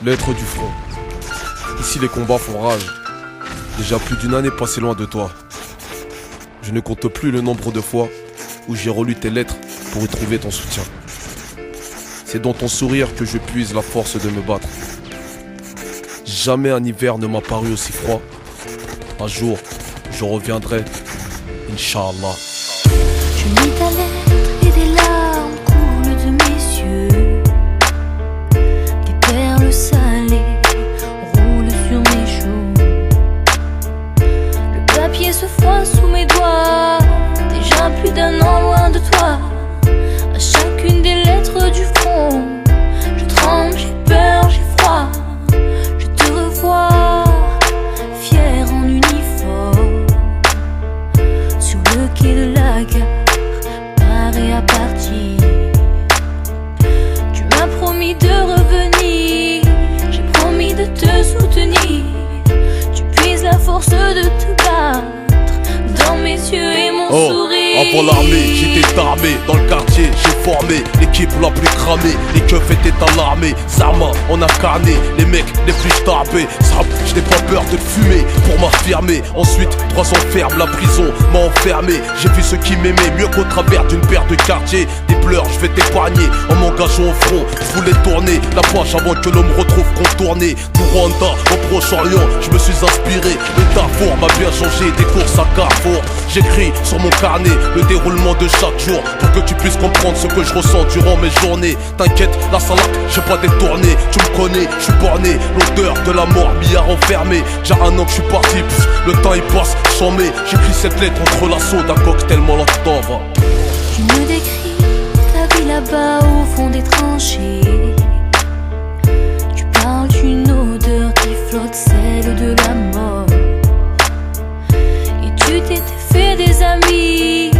Lettre du front. Ici les combats font rage. Déjà plus d'une année passée loin de toi. Je ne compte plus le nombre de fois où j'ai relu tes lettres pour y trouver ton soutien. C'est dans ton sourire que je puise la force de me battre. Jamais un hiver ne m'a paru aussi froid. Un jour, je reviendrai, Inch'Allah. Je lis ta lettre et des larmes coulent de mes yeux. Des perles salées roulent sur mes joues. Le papier se froisse sous mes doigts. Déjà plus d'un an loin de toi. À chacune des lettres du front, je tremble, j'ai peur, j'ai froid. Je te revois, fier en uniforme, sur le quai de la gare, paré à partir. Tu m'as promis de revenir, j'ai promis de te soutenir. Tu puises la force de te battre dans mes yeux et mon sourire. Avant l'armée, j'étais armé, dans le quartier, j'ai formé l'équipe la plus cramée, les keufs étaient alarmés, Zarma, on a carné, les mecs les plus starbés, Zap, je n'ai pas peur de fumer pour m'affirmer. Ensuite, 3 ans ferme, la prison m'a enfermé. J'ai vu ceux qui m'aimaient mieux qu'au travers d'une paire de quartiers. Des pleurs, je vais t'épargner en m'engageant au front. Je voulais tourner la page avant que l'on me retrouve contourné. Pour Rwanda, au Proche-Orient, je me suis inspiré. Le Darfour m'a bien changé, des courses à Carrefour. J'écris sur mon carnet le déroulement de chaque jour pour que tu puisses comprendre ce que je ressens durant mes journées. T'inquiète, la salade, j'ai pas détourné. Tu me connais, je suis borné. L'odeur de la mort m'y a renfermé. Déjà un an que je suis parti, le temps il passe, j'en mets. J'écris cette lettre entre l'assaut d'un cocktail molotov. Tu me décris ta vie là-bas au fond des tranchées. Tu parles d'une odeur qui flotte, celle de la mort. Et tu t'étais fait des amis,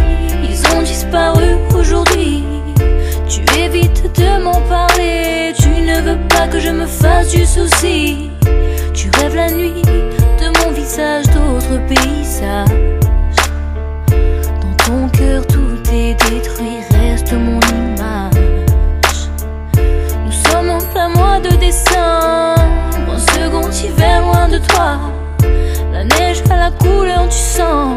ils ont disparu aujourd'hui. Tu évites de m'en parler, tu ne veux pas que je me fasse du souci. Tu rêves la nuit de mon visage, d'autres paysages. Dans ton cœur tout est détruit, reste mon image. Nous sommes en plein mois de décembre, un second hiver loin de toi. La neige a la couleur du sang,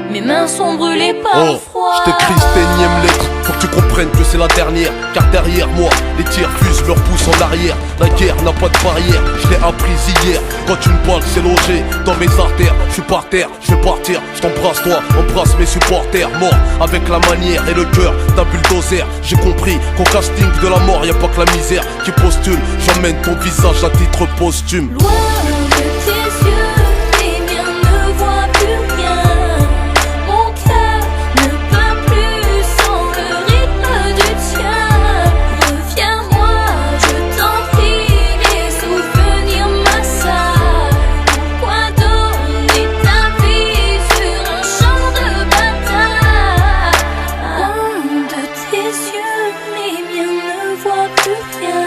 mes mains sont brûlées par le froid. Je t'écris cette énième lettre, faut que tu comprennes que c'est la dernière. Car derrière moi, les tirs fusent, leur pouce en arrière. La guerre n'a pas de barrière, je l'ai apprise hier. Quand une balle s'est logée dans mes artères, je suis par terre, je vais partir. Je t'embrasse toi, embrasse mes supporters. Mort avec la manière et le cœur d'un bulldozer. J'ai compris qu'au casting de la mort, y a pas que la misère qui postule. J'emmène ton visage à titre posthume. Loin de tes yeux, les miens ne voient plus rien. Mon cœur ne bat plus sans le rythme du tien. Reviens-moi, je t'en prie, les souvenirs m'assaillent. Pourquoi donner ta vie sur un champ de bataille? Loin de tes yeux, les miens ne voient plus rien.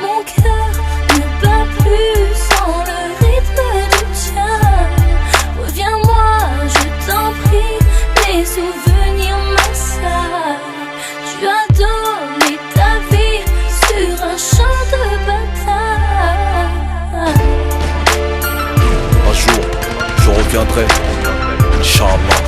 Mon cœur ne bat plus sans le rythme du tien. Reviens-moi, je t'en prie, les souvenirs m'assaillent. Tu as donné ta vie sur un champ de bataille. Un jour, je reviendrai, Inch'Allah.